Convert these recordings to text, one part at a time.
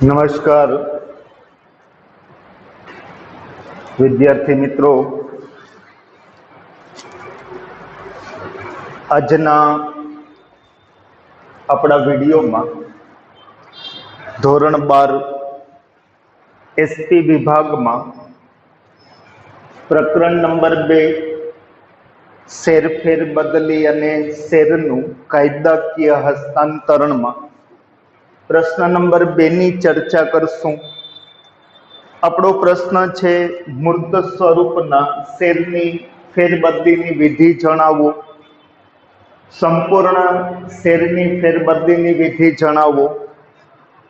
નમસ્કાર વિદ્યાર્થી મિત્રો, આજના આપણા વિડીયોમાં ધોરણ 12 એસટી વિભાગમાં પ્રકરણ નંબર 2 શેર ફેરબદલી અને શેરનું કાયદાકીય હસ્તાંતરણમાં પ્રશ્ન નંબર 2 ની ચર્ચા કરશું। આપણો પ્રશ્ન છે, મૂર્ત સ્વરૂપના શેરની ફેરબદલીની વિધિ જણાવો। સંપૂર્ણ શેરની ફેરબદલીની વિધિ જણાવો।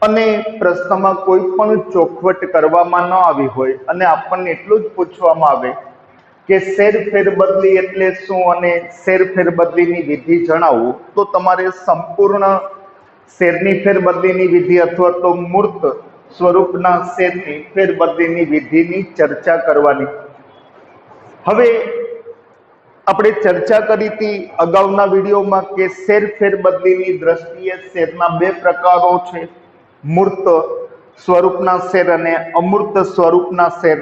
અને પ્રશ્નમાં કોઈ પણ ચોખવટ કરવામાં ન આવી હોય અને આપણને એટલું જ પૂછવામાં આવે કે શેર ફેરબદલી એટલે શું અને શેર ફેરબદલીની વિધિ જણાવો, તો તમારે સંપૂર્ણ શેરની ફેરબદલીની વિધિ અથવા તો મૂર્ત સ્વરૂપના શેરની ફેરબદલીની વિધિની ચર્ચા કરવાની। હવે આપણે ચર્ચા કરી હતી અગાઉના વિડીયોમાં કે શેર ફેરબદલીની દ્રષ્ટિએ શેરના 2 પ્રકારો છે, મૂર્ત સ્વરૂપના શેર અને અમૂર્ત સ્વરૂપના શેર।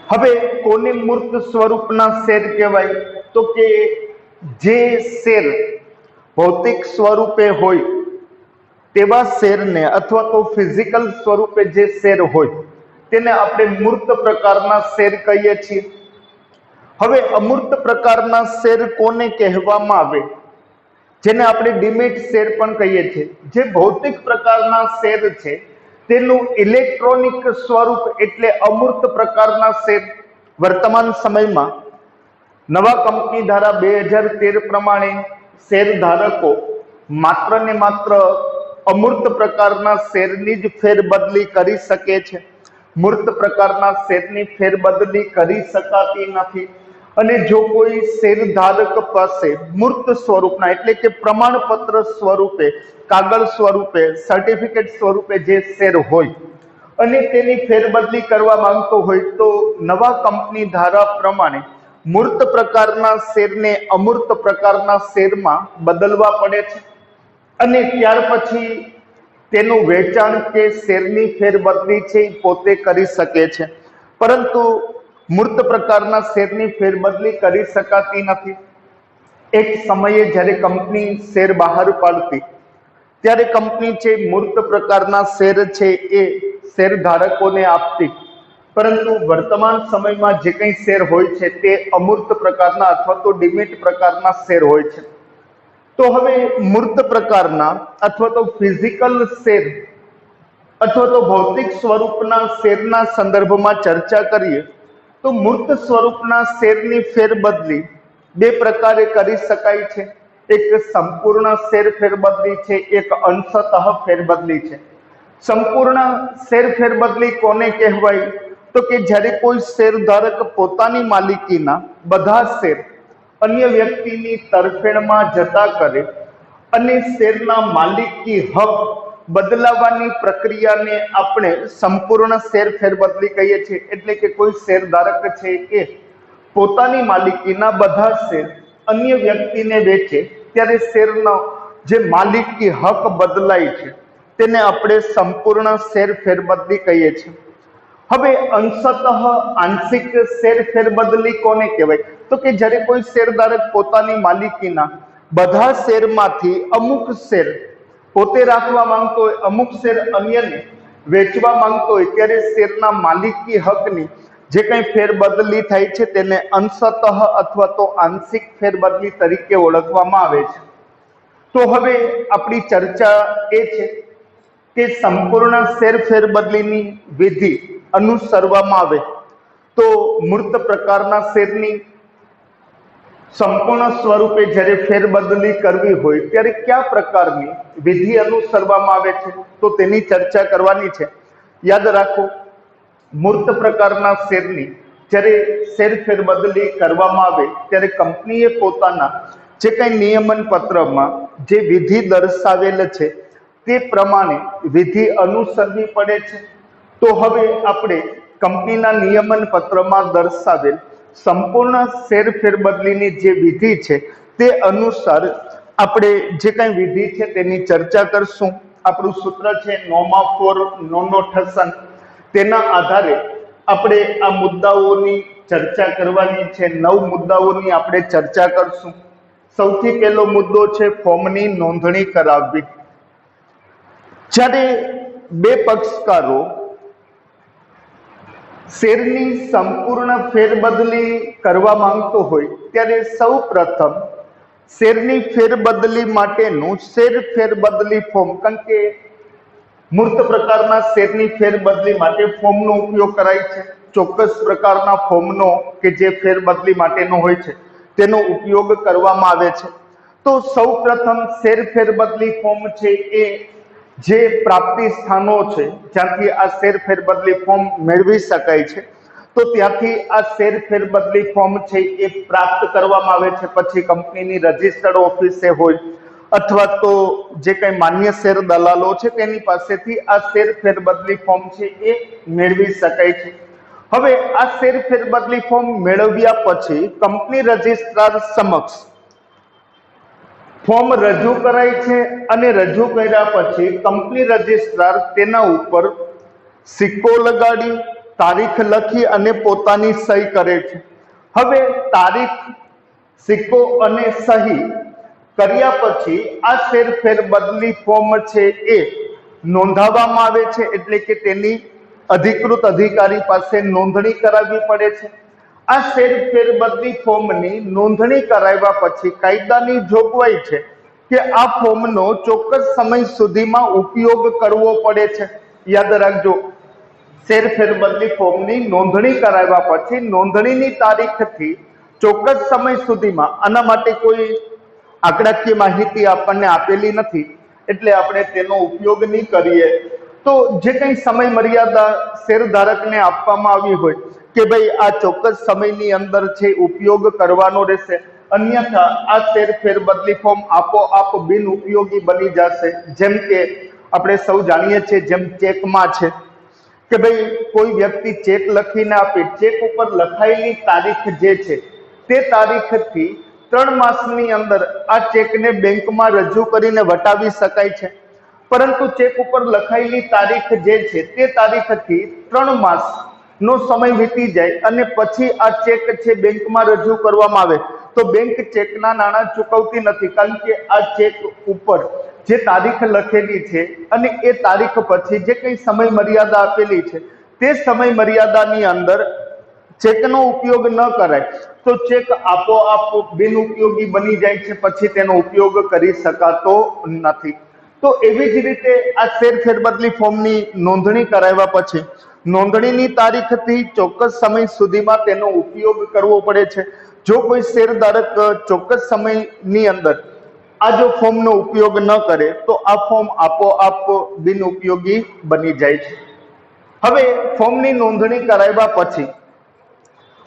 હવે કોને મૂર્ત સ્વરૂપના શેર કહેવાય? તો કે જે શેર ભૌતિક સ્વરૂપે હોય તેવા શેરને અથવા તો ફિઝિકલ સ્વરૂપે જે શેર હોય તેને આપણે મૂર્ત પ્રકારના શેર કહીએ છીએ। હવે અમૂર્ત પ્રકારના શેર કોને કહેવામાં આવે? જેને આપણે ડીમેટ શેર પણ કહીએ છીએ। જે ભૌતિક પ્રકારના શેર છે તેનું ઇલેક્ટ્રોનિક સ્વરૂપ એટલે અમૂર્ત પ્રકારના શેર। વર્તમાન સમયમાં નવા કંપની ધારા 2013 પ્રમાણે શેર ધારકો માત્ર ને માત્ર અમૂર્ત પ્રકારના શેરની જ ફેરબદલી કરી શકે છે। મૂર્ત પ્રકારના શેરની ફેરબદલી કરી શકાતી નથી। અને જો કોઈ શેર ધારક પાસે મૂર્ત સ્વરૂપના એટલે કે પ્રમાણપત્ર સ્વરૂપે, કાગળ સ્વરૂપે, સર્ટિફિકેટ સ્વરૂપે જે શેર હોય અને તેની ફેરબદલી કરવા માંગતો હોય તો નવા કંપની ધારા પ્રમાણે મૂર્ત પ્રકારના શેરને અમૂર્ત પ્રકારના શેરમાં બદલવા પડે છે અને ત્યાર પછી તેનું વેચાણ કે શેરની ફેરબદલી છે એ પોતે કરી શકે છે। પરંતુ મૂર્ત પ્રકારના શેરની ફેરબદલી કરી શકાતી નથી। એક સમયે જ્યારે કંપની શેર બહાર પાડતી ત્યારે કંપની છે મૂર્ત પ્રકારના શેર છે એ શેર ધારકોને આપતી, પરંતુ વર્તમાન સમયમાં જે કંઈ શેર હોય છે તે અમૂર્ત પ્રકારના અથવા તો ડીમેટ પ્રકારના શેર હોય છે। તો હવે મૂર્ત પ્રકારના અથવા તો ફિઝિકલ શેર અથવા તો ભૌતિક સ્વરૂપના શેરના સંદર્ભમાં ચર્ચા કરીએ તો મૂર્ત સ્વરૂપના શેરની ફેરબદલી 2 પ્રકારે કરી શકાય છે। એક સંપૂર્ણ શેર ફેરબદલી છે, એક અંશતઃ ફેરબદલી છે। સંપૂર્ણ શેર ફેરબદલી કોને કહેવાય? તો કે જ્યારે કોઈ શેર ધારક પોતાની માલિકીના બધા શેર અન્ય વ્યક્તિની તરફેણમાં જતા કરે અને શેરના માલિકી હક બદલાવાની પ્રક્રિયાને આપણે સંપૂર્ણ શેર ફેરબદલી કહીએ છીએ। એટલે કે કોઈ શેર ધારક છે એ પોતાની માલિકીના બધા શેર અન્ય વ્યક્તિને વેચે ત્યારે શેરનો જે માલિકી હક બદલાય છે તેને આપણે સંપૂર્ણ શેર ફેરબદલી કહીએ છીએ। હવે અંશતઃ આંશિક શેર ફેરબદલી કોને કહેવાય? તો કે જ્યારે કોઈ શેરધારક પોતાની માલિકીના બધા શેરમાંથી અમુક શેર પોતે રાખવા માંગતો હોય, અમુક શેર અન્યને વેચવા માંગતો હોય ત્યારે શેરના માલિકી હકની જે કંઈ ફેરબદલી થાય છે તેને અંશતઃ અથવા તો આંશિક ફેરબદલી તરીકે ઓળખવામાં આવે છે। તો હવે આપણી ચર્ચા એ છે કે સંપૂર્ણ શેર ફેરબદલીની વિધિ અનુસરવામાં આવે તો મૂર્ત પ્રકારના શેરની સંપૂર્ણ સ્વરૂપે જ્યારે ફેરબદલી કરવી હોય ત્યારે કયા પ્રકારની વિધિ અનુસરવામાં આવે છે તો તેની ચર્ચા કરવાની છે। યાદ રાખો, મૂર્ત પ્રકારના શેરની જ્યારે શેર ફેરબદલી કરવામાં આવે ત્યારે કંપનીએ પોતાના જે કંઈ નિયમન પત્રમાં જે વિધિ દર્શાવેલ છે તે પ્રમાણે વિધિ અનુસરવી પડે છે। તો હવે આપણે કંપનીના નિયમન પત્રમાં દર્શાવેલ સંપૂર્ણ શેર ફેરબદલીની જે વિધિ છે તે અનુસાર આપણે જે કંઈ વિધિ છે તેની ચર્ચા કરશું। આપણું સૂત્ર છે નોમા ફોર નોનો ઠસન, તેના આધારે આપણે આ મુદ્દાઓની ચર્ચા કરવાની છે। 9 મુદ્દાઓની આપણે ચર્ચા કરશું। સૌથી પહેલો મુદ્દો છે ફોર્મની નોંધણી કરાવવી। જ્યારે બે પક્ષકારો શેરની સંપૂર્ણ ફેરબદલી કરવા માંગતો હોય ત્યારે સૌ પ્રથમ શેરની ફેરબદલી માટેનું શેર ફેરબદલી ફોર્મ, કારણ કે મૂર્ત પ્રકારના શેરની ફેરબદલી માટે ફોર્મનો ઉપયોગ કરાય છે। ચોક્કસ પ્રકારના ફોર્મનો કે જે ફેરબદલી માટેનો હોય છે તેનો ઉપયોગ કરવામાં આવે છે। તો સૌ પ્રથમ શેર ફેરબદલી ફોર્મ છે એ જે પ્રાપ્તિ સ્થાનો છે જ્યાંથી આ શેર ફેરબદલી ફોર્મ મેળવી શકાય છે, તો ત્યાંથી આ શેર ફેરબદલી ફોર્મ છે એ પ્રાપ્ત કરવામાં આવે છે। પછી કંપનીની રજિસ્ટર્ડ ઓફિસે હોય અથવા તો જે કંઈ માન્ય શેર દલાલો છે તેની પાસેથી આ શેર ફેરબદલી ફોર્મ છે એ મેળવી શકાય છે। હવે આ શેર ફેરબદલી ફોર્મ મેળવ્યા પછી કંપની રજિસ્ટ્રાર સમક્ષ ફોર્મ રજૂ કરાય છે અને રજૂ કર્યા પછી કંપની રજિસ્ટ્રાર તેના ઉપર સિક્કો લગાડી તારીખ લખી અને પોતાની સહી કરે છે। હવે તારીખ, સિક્કો અને સહી કર્યા પછી આ શેર ફેરબદલી ફોર્મ છે એ નોંધાવવામાં આવે છે, એટલે કે તેની અધિકૃત અધિકારી પાસે નોંધણી કરાવવી પડે છે। આ શેર ફેરબદલી ફોર્મની નોંધણી કરાવ્યા પછી કાયદાની જોગવાઈ છે કે આ ફોર્મનો ચોક્કસ સમય સુધીમાં ઉપયોગ કરવો પડે છે। યાદ રાખજો, શેર ફેરબદલી ફોર્મની નોંધણી કરાવ્યા પછી નોંધણીની તારીખથી ચોક્કસ સમય સુધીમાં, આના માટે કોઈ આંકડાકીય માહિતી આપણને આપેલી નથી એટલે આપણે તેનો ઉપયોગ નહીં કરીએ। તો જે કંઈ સમય મર્યાદા શેરધારકને આપવામાં આવી હોય કે ભાઈ આ ચોક્કસ સમયની અંદર છે ઉપયોગ કરવાનો રહેશે, અન્યથા આ શેર ફેરબદલી ફોર્મ આપોઆપ બિન ઉપયોગી બની જશે। જેમ કે આપણે સૌ જાણીએ છીએ, જેમ ચેકમાં છે કે ભાઈ કોઈ વ્યક્તિ ચેક લખીને આપે, ચેક ઉપર લખાયેલી તારીખ જે છે તે તારીખથી 3 માસની અંદર આ ચેકને બેંકમાં રજૂ કરીને વટાવી શકાય છે, પરંતુ ચેક ઉપર લખાયેલી તારીખ જે છે તે તારીખથી 3 માસનો સમય વીતી જાય અને પછી આ ચેક છે બેંકમાં રજૂ કરવામાં આવે તો બેંક ચેકના નાણાં ચૂકવતી નથી, કારણ કે આ ચેક ઉપર જે તારીખ લખેલી છે અને એ તારીખ પછી જે કંઈ સમય મર્યાદા આપેલી છે તે સમય મર્યાદાની અંદર ચેકનો ઉપયોગ ન કરાય તો ચેક આપોઆપ બિનઉપયોગી બની જાય છે, પછી તેનો ઉપયોગ કરી શકાતો નથી। તો એવી જ રીતે આ શેર ફેરબદલી ફોર્મની નોંધણી કરાવ્યા પછી નોંધણીની તારીખથી ચોક્કસ સમય સુધીમાં તેનો ઉપયોગ કરવો પડે છે। જો કોઈ શેરધારક ચોક્કસ સમયની અંદર આ જો ફોર્મનો ઉપયોગ ન કરે તો આ ફોર્મ આપોઆપ બિનઉપયોગી બની જાય છે। હવે ફોર્મની નોંધણી કરાવ્યા પછી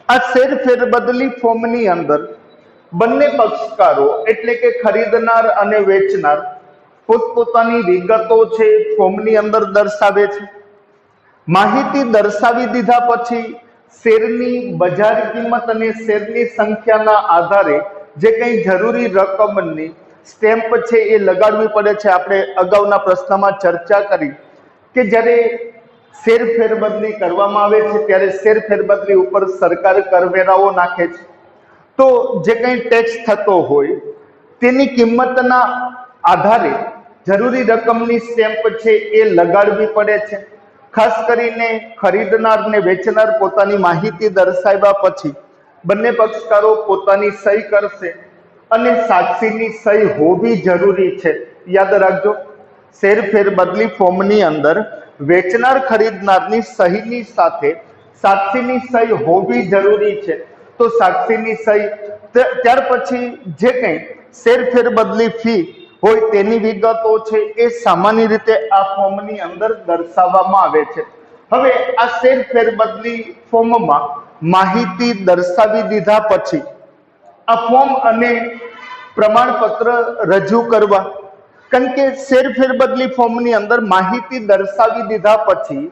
આ શેર ફેરબદલી ફોર્મની અંદર બંને પક્ષકારો એટલે કે ખરીદનાર અને વેચનાર પોતપોતાની વિગતો છે ફોર્મની અંદર દર્શાવે છે। માહિતી દર્શાવી દીધા પછી શેરની બજાર કિંમત અને શેરની સંખ્યાના આધારે જે કંઈ જરૂરી રકમની સ્ટેમ્પ છે એ લગાડવી પડે છે। આપણે અગાઉના પ્રશ્નમાં ચર્ચા કરી કે જ્યારે શેર ફેરબદલી કરવામાં આવે છે ત્યારે શેર ફેરબદલી ઉપર સરકાર કરવેરાઓ નાખે છે, તો જે કંઈ ટેક્સ થતો હોય તેની કિંમતના આધારે જરૂરી રકમની સ્ટેમ્પ છે એ લગાડવી પડે છે। ખાસ કરીને ખરીદનાર ને વેચનાર પોતાની માહિતી દર્શાવ્યા પછી બંને પક્ષકારો પોતાની સહી કરશે અને સાક્ષીની સહી હોવી જરૂરી છે। યાદ રાખજો, શેર ફેરબદલી ફોર્મની અંદર વેચનાર ખરીદનારની સહીની સાથે સાક્ષીની સહી હોવી જરૂરી છે। તો સાક્ષીની સહી, ત્યાર પછી જે કંઈ શેર ફેરબદલી ફી હોય તેની વિગતો છે એ સામાન્ય રીતે આ ફોર્મની અંદર દર્શાવવામાં આવે છે। હવે આ શેર ફેરબદલી ફોર્મમાં માહિતી દર્શાવી દીધા પછી આ ફોર્મ અને પ્રમાણપત્ર રજૂ કરવા, કારણ કે શેર ફેરબદલી ફોર્મની અંદર માહિતી દર્શાવી દીધા પછી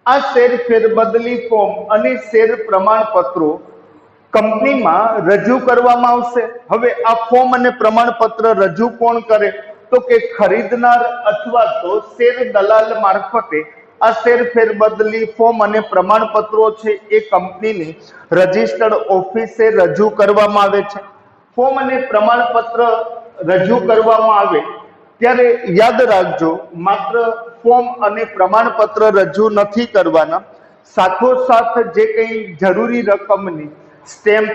આ શેર ફેરબદલી ફોર્મ અને શેર પ્રમાણપત્રો કંપનીમાં રજૂ કરવામાં આવશે। હવે આ ફોર્મ અને પ્રમાણપત્ર રજૂ કોણ કરે તો કે ખરીદનાર અથવા તો શેર દલાલ મારફતે આ શેર ફેરબદલી ફોર્મ અને પ્રમાણપત્રો છે એ કંપનીની રજિસ્ટર્ડ ઓફિસે રજૂ કરવામાં આવે છે. ફોર્મ અને પ્રમાણપત્ર રજૂ કરવામાં આવે ત્યારે યાદ રાખજો, માત્ર ફોર્મ અને પ્રમાણપત્ર રજૂ નથી કરવાના, સાથોસાથ જે કંઈ જરૂરી રકમની સ્ટેમ્પ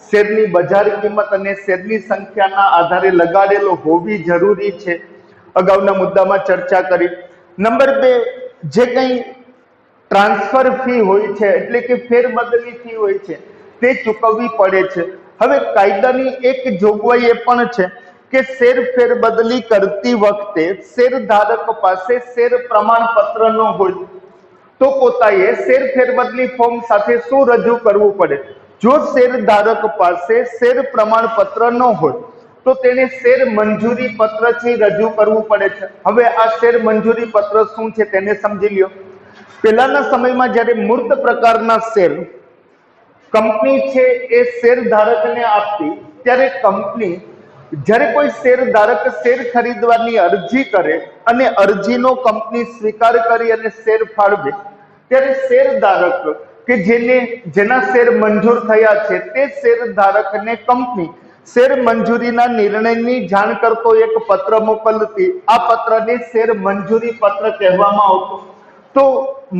શેરની બજાર કિંમત અને શેરની સંખ્યાના આધારે લગાડેલો હોવી જરૂરી છે. અગાઉના મુદ્દામાં ચર્ચા કરી. નંબર 2, જે કંઈ ટ્રાન્સફર ફી હોય છે એટલે કે ફેરબદલી ફી હોય છે તે ચૂકવવી પડે છે. હવે કાયદાની એક જોગવાઈ એ પણ છે કે શેર ફેરબદલી કરતી વખતે શેરધારક પાસે શેર પ્રમાણપત્ર ન હોય તો પોતાએ શેર ફેરબદલી ફોર્મ સાથે શું રજૂ કરવું પડે? જો શેરધારક પાસે શેર પ્રમાણપત્ર ન હોય તો તેને શેર મંજૂરી પત્ર છે રજૂ કરવું પડે છે. હવે આ શેર મંજૂરી પત્ર શું છે તેને સમજી લ્યો. પહેલાના સમયમાં જ્યારે મૂર્ત પ્રકારના શેર કંપની છે એ શેરધારકને આપતી, ત્યારે કંપની જ્યારે કોઈ શેરધારક શેર ખરીદવાની અરજી કરે અને અરજીનો કંપની સ્વીકાર કરી અને શેર ફાળવે, ત્યારે શેરધારક કે જેના શેર મંજૂર થયા છે તે શેરધારકને કંપની શેર મંજૂરીના નિર્ણયની જાણ કરતો એક પત્ર મોકલતી. આ પત્રને શેર મંજૂરી પત્ર કહેવામાં આવતો. તો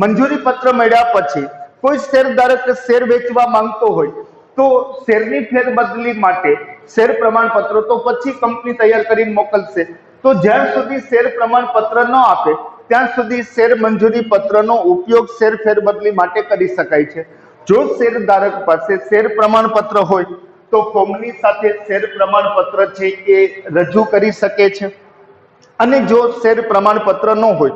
મંજૂરી પત્ર મળ્યા પછી કોઈ શેરધારક શેર વેચવા માંગતો હોય તો શેરની ફેરબદલી માટે શેર પ્રમાણપત્ર તો પછી કંપની તૈયાર કરીને મોકલશે. તો જ્યાં સુધી શેર પ્રમાણપત્ર ન આપે ત્યાં સુધી શેર મંજૂરી પત્રનો ઉપયોગ શેર ફેરબદલી માટે કરી શકાય છે. જો શેરધારક પાસે શેર પ્રમાણપત્ર હોય તો ફોર્મની સાથે શેર પ્રમાણપત્ર છે એ રજૂ કરી શકે છે. અને જો શેર પ્રમાણપત્ર ન હોય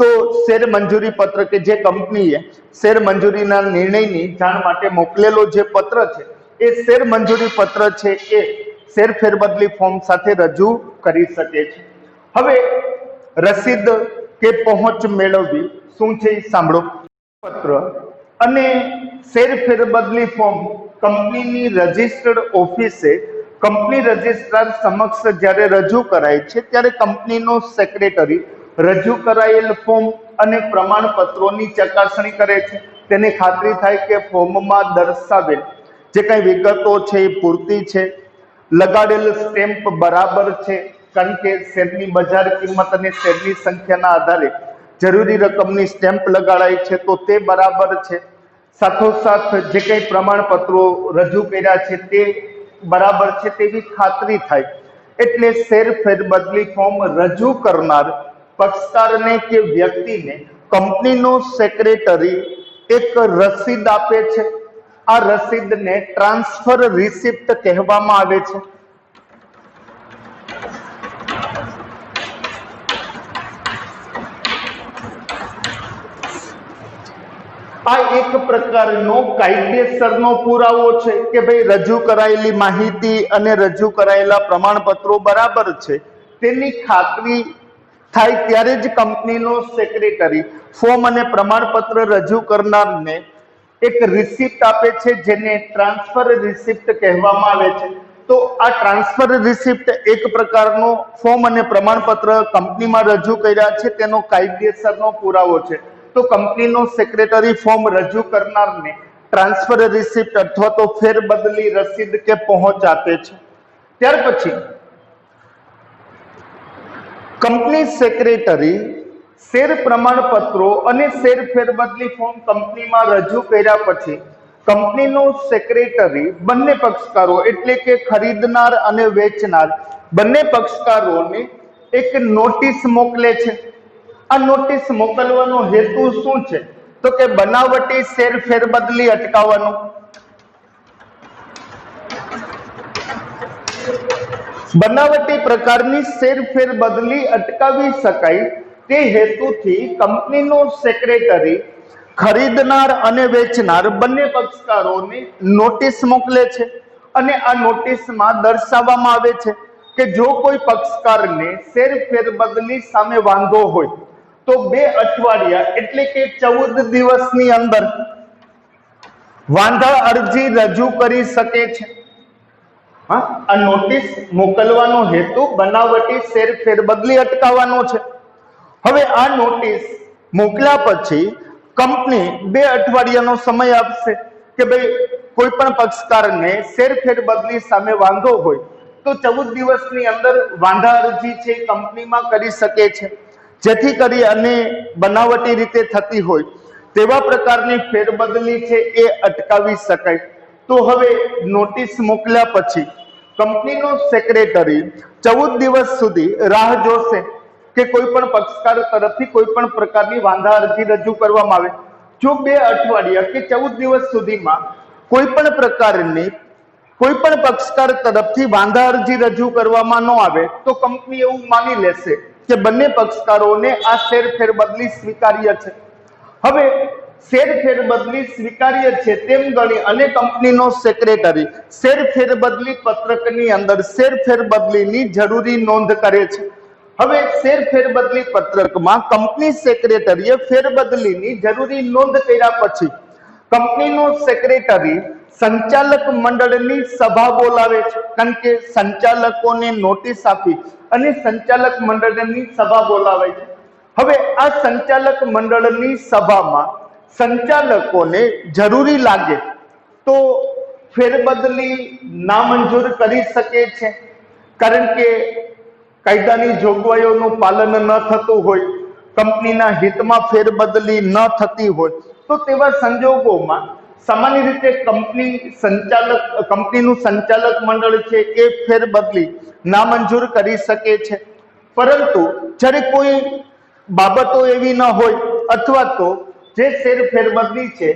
તો શેર મંજૂરી પત્ર કે જે કંપનીએ શેર મંજૂરીના નિર્ણયની જાણ માટે મોકલેલો જે પત્ર છે એ શેર મંજૂરી પત્ર છે એ શેર ફેરબદલી ફોર્મ સાથે રજૂ કરી શકે છે. હવે રસીદ કે પહોંચ મેળવવી શું છે એ સાંભળો. પત્ર અને શેર ફેરબદલી ફોર્મ કંપનીની રજિસ્ટર્ડ ઓફિસે કંપની રજિસ્ટ્રાર સમક્ષ જ્યારે રજૂ કરાય છે ત્યારે કંપનીનો સેક્રેટરી રજૂ કરાયેલ ફોર્મ અને પ્રમાણપત્રોની ચકાસણી કરે છે. તેને ખાતરી થાય કે ફોર્મમાં દર્શાવેલ જે કઈ વિગતો છે એ પૂરતી છે, લગાડેલ સ્ટેમ્પ બરાબર છે, કારણ કે શેરની બજાર કિંમત અને શેરની સંખ્યાના આધારે જરૂરી રકમની સ્ટેમ્પ લગાડાય છે તો તે બરાબર છે. સાથોસાથ જે કંઈ પ્રમાણપત્રો રજૂ કર્યા છે તે બરાબર છે તેવી ખાતરી થાય એટલે શેર ફેરબદલી ફોર્મ રજૂ કરનાર પક્ષકારને કે વ્યક્તિને કંપનીનો સેક્રેટરી એક રસીદ આપે છે. આ રસીદને ટ્રાન્સફર રિસિપ્ટ કહેવામાં આવે છે. આ એક પ્રકારનો કાયદેસરનો પુરાવો છે કે ભાઈ રજૂ કરાયેલી માહિતી અને રજૂ કરાયેલા પ્રમાણપત્રો બરાબર છે તેની ખાતરી થાય ત્યારે જ કંપનીનો સેક્રેટરી ફોર્મ અને પ્રમાણપત્ર રજૂ કરનારને એક રિસિપ્ટ આપે છે જેને ટ્રાન્સફર રિસિપ્ટ કહેવામાં આવે છે. તો આ ટ્રાન્સફર રિસિપ્ટ એક પ્રકારનો ફોર્મ અને પ્રમાણપત્ર કંપનીમાં રજૂ કર્યા છે તેનો કાયદેસરનો પુરાવો છે. તો કંપનીનો સેક્રેટરી ફોર્મ રજૂ કરનારને ટ્રાન્સફર રિસિપ્ટ અથવા તો ફેરબદલી રસીદ કે પહોંચ આપે છે. ત્યાર પછી કંપની સેક્રેટરી શેર પ્રમાણપત્રો અને શેર ફેરબદલી ફોર્મ કંપનીમાં રજૂ કર્યા પછી કંપનીનો સેક્રેટરી બંને પક્ષકારો એટલે કે ખરીદનાર અને વેચનાર બંને પક્ષકારોને એક નોટિસ મોકલે છે. આ નોટિસ મોકલવાનો હેતુ શું છે? તો કે બનાવટી શેર ફેરબદલી અટકાવવાનો. બનાવટી પ્રકારની શેર ફેરબદલી અટકાવી શકાય તે હેતુથી કંપનીનો સેક્રેટરી ખરીદનાર અને વેચનાર બંને પક્ષકારોને નોટિસ મોકલે છે અને આ નોટિસમાં દર્શાવવામાં આવે છે કે જો કોઈ પક્ષકારને શેર ફેરબદલી સામે વાંધો હોય તો 2 અઠવાડિયા એટલે કે 14 દિવસની અંદર વાંધા અરજી રજૂ કરી શકે છે. હા, આ નોટિસ મોકલવાનો હેતુ બનાવટી શેર ફેરબદલી અટકાવવાનો છે. હવે આ નોટિસ મોકલ્યા પછી કંપની 2 અઠવાડિયાનો સમય આપશે કે ભાઈ કોઈ પણ પક્ષકારને શેર ફેરબદલી સામે વાંધો હોય તો 14 દિવસની અંદર વાંધા અરજી છે કંપનીમાં કરી શકે છે, જેથી કરી અને બનાવટી રીતે થતી હોય તેવા પ્રકારની ફેરબદલી છે એ અટકાવી શકાય. તો હવે નોટિસ મોકલ્યા પછી કંપનીનો સેક્રેટરી 14 દિવસ સુધી રાહ જોશે કે કોઈ પણ પક્ષકાર તરફથી કોઈ પણ પ્રકારની વાંધા અરજી રજૂ કરવામાં આવે. જો 2 અઠવાડિયા કે 14 દિવસ સુધીમાં કોઈ પણ પ્રકારની કોઈ પણ પક્ષકાર તરફથી વાંધા અરજી રજૂ કરવામાં ન આવે તો કંપની એવું માની લેશે કે બંને પક્ષકારોને આ શેર ફેરબદલી સ્વીકાર્ય છે. હવે શેર ફેરબદલી સ્વીકાર્ય છે તેમ ગણી અને કંપનીનો સેક્રેટરી શેર ફેરબદલી પત્રકની અંદર શેર ફેરબદલીની જરૂરી નોંધ કરે છે. હવે શેર ફેરબદલી પત્રકમાં કંપની સેક્રેટરીએ ફેરબદલીની જરૂરી નોંધ કર્યા પછી કંપનીનો સેક્રેટરી સંચાલક મંડળની સભા બોલાવે છે, કારણ કે સંચાલકોને નોટિસ આપી અને સંચાલક મંડળની સભા બોલાવે છે. હવે આ સંચાલક મંડળની સભામાં સંચાલકોને જરૂરી લાગે તો ફેરબદલી નામંજૂર કરી શકે છે, કારણ કે કાયદાની જોગવાઈઓનું પાલન ન થતું હોય, કંપનીના હિતમાં ફેરબદલી ન થતી હોય તો તેવા સંજોગોમાં સામાન્ય રીતે કંપનીનું સંચાલક મંડળ છે એ ફેરબદલી નામંજૂર કરી શકે છે. પરંતુ જ્યારે કોઈ બાબતો એવી ન હોય અથવા તો જે શેર ફેરબદલી છે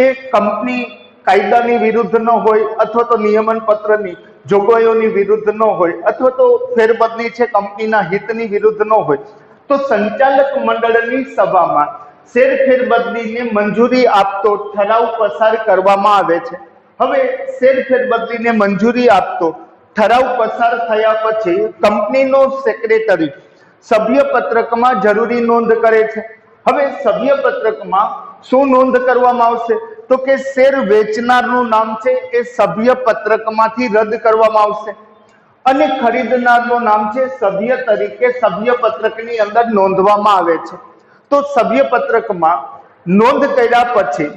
એ કંપની કાયદાની વિરુદ્ધ ન હોય અથવા તો નિયમન પત્રની જોગવાઈઓની વિરુદ્ધ ન હોય અથવા તો ફેરબદલી છે કંપનીના હિતની વિરુદ્ધ ન હોય તો સંચાલક મંડળની સભામાં શેર ફેરબદલીને મંજૂરી આપતો ઠરાવ પસાર કરવામાં આવે છે. હવે શેર ફેરબદલીને મંજૂરી આપતો ઠરાવ પસાર થયા પછી કંપનીનો સેક્રેટરી સભ્ય પત્રકમાં જરૂરી નોંધ કરે છે. હવે સભ્ય પત્રકમાં શું નોંધ કરવામાં આવશે તો કે શેર વેચનારનું નામ છે એ સભ્ય પત્રકમાંથી રદ કરવામાં આવશે અને ખરીદનારનું નામ છે સભ્ય તરીકે સભ્ય પત્રકની અંદર નોંધવામાં આવે છે. તો સભ્ય પત્રકમાં નોંધ કર્યા પછી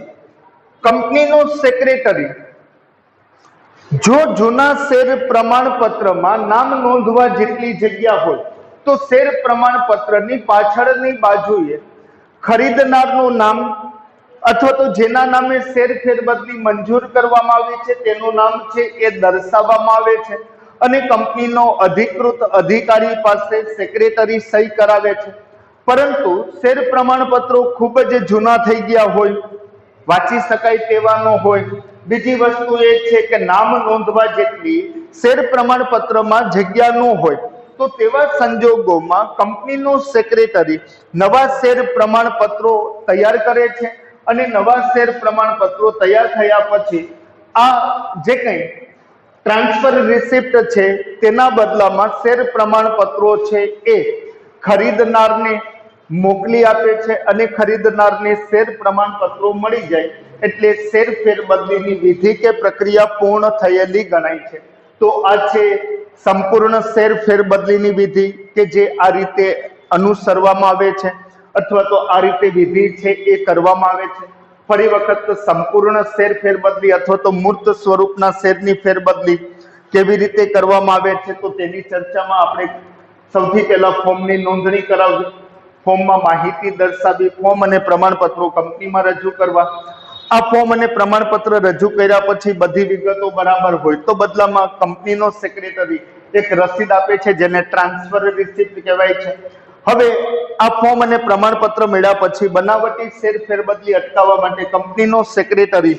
કંપનીનો સેક્રેટરી જો જૂના શેર પ્રમાણપત્રમાં નામ નોંધવા જેટલી જગ્યા હોય તો શેર પ્રમાણપત્રની પાછળની બાજુએ ખરીદનારનું નામ અથવા તો જેના નામે શેર ફેરબદલી મંજૂર કરવામાં આવી છે તેનું નામ છે એ દર્શાવવામાં આવે છે અને કંપનીનો અધિકૃત અધિકારી પાસે સેક્રેટરી સહી કરાવે છે. પરંતુ શેર પ્રમાણપત્રો ખૂબ જ જૂના થઈ ગયા હોય, વાંચી શકાય તેવા ન હોય, બીજી વસ્તુ એ છે કે નામ નોંધવા જેટલી શેર પ્રમાણપત્રમાં જગ્યા ન હોય તો તેવા સંજોગોમાં કંપનીનો સેક્રેટરી નવા શેર પ્રમાણપત્રો તૈયાર કરે છે અને નવા શેર પ્રમાણપત્રો તૈયાર થયા પછી આ જે કંઈ ટ્રાન્સફર રિસિપ્ટ છે તેના બદલામાં શેર પ્રમાણપત્રો છે એ ખરીદનારને મોકલી આપે છે અને ખરીદનારને શેર પ્રમાણપત્રો મળી જાય એટલે શેર ફેરબદલીની વિધિ કે પ્રક્રિયા પૂર્ણ થયેલી ગણાય છે. તો આ છે સંપૂર્ણ શેર ફેરબદલીની વિધિ કે જે આ રીતે અનુસરવામાં આવે છે અથવા તો આ રીતે વિધિ છે એ કરવામાં આવે છે. ફરી વખત સંપૂર્ણ શેર ફેરબદલી અથવા તો મૂર્ત સ્વરૂપના શેરની ફેરબદલી કેવી રીતે કરવામાં આવે છે તો તેની ચર્ચામાં આપણે સૌથી પહેલા ફોર્મની નોંધણી કરાવવી, ફોર્મમાં માહિતી દર્શાવી, ફોર્મ અને પ્રમાણપત્રો કંપનીમાં રજૂ કરવા. આ ફોર્મ અને પ્રમાણપત્ર રજૂ કર્યા પછી બધી વિગતો બરાબર હોય તો બદલામાં કંપનીનો સેક્રેટરી એક રસીદ આપે છે જેને ટ્રાન્સફર રિસિપ્ટ કહેવાય છે. હવે આ ફોર્મ અને પ્રમાણપત્ર મળ્યા પછી બનાવટી શેર ફેરબદલી અટકાવવા માટે કંપનીનો સેક્રેટરી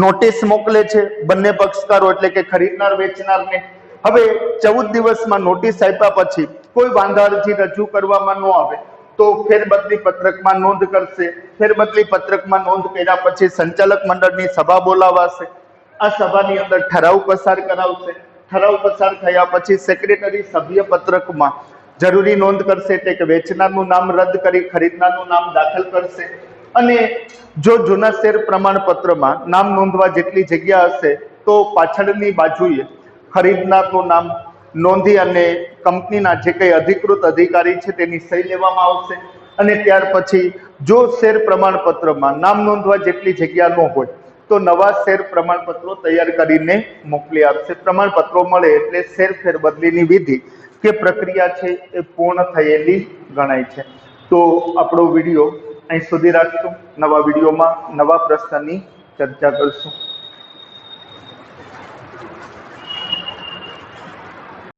નોટિસ મોકલે છે બંને પક્ષકારો એટલે કે ખરીદનાર વેચનારને. હવે 14 દિવસમાં નોટિસ આપ્યા પછી કોઈ વાંધા અરજી રજૂ કરવામાં ન આવે તો ફેરબદલી પત્રકમાં નોંધ કરશે. ફેરબદલી પત્રકમાં નોંધ કર્યા પછી સંચાલક મંડળની સભા બોલાવાશે. આ સભાની અંદર ઠરાવ પસાર કરાવશે. ઠરાવ પસાર થયા પછી સેક્રેટરી સભ્ય પત્રકમાં જરૂરી નોંધ કરશે એટલે કે વેચનારનું નામ રદ કરી ખરીદનારનું નામ દાખલ કરશે અને જો જૂના શેર પ્રમાણપત્રમાં નામ નોંધવા જેટલી જગ્યા હશે તો પાછળની બાજુએ ખરીદનારનું નામ નોંધી અને કંપનીના જે કંઈ અધિકૃત અધિકારી છે તેની સહી લેવામાં આવશે અને ત્યાર પછી જો શેર પ્રમાણપત્રમાં નામ નોંધવા જેટલી જગ્યા ન હોય તો નવા શેર પ્રમાણપત્રો તૈયાર કરીને મોકલી આપશે. પ્રમાણપત્રો મળે એટલે શેર ફેરબદલીની વિધિ કે પ્રક્રિયા છે એ પૂર્ણ થયેલી ગણાય છે. તો આપણો વિડીયો અહીં સુધી રાખશું. નવા વિડીયોમાં નવા પ્રશ્નની ચર્ચા કરશું.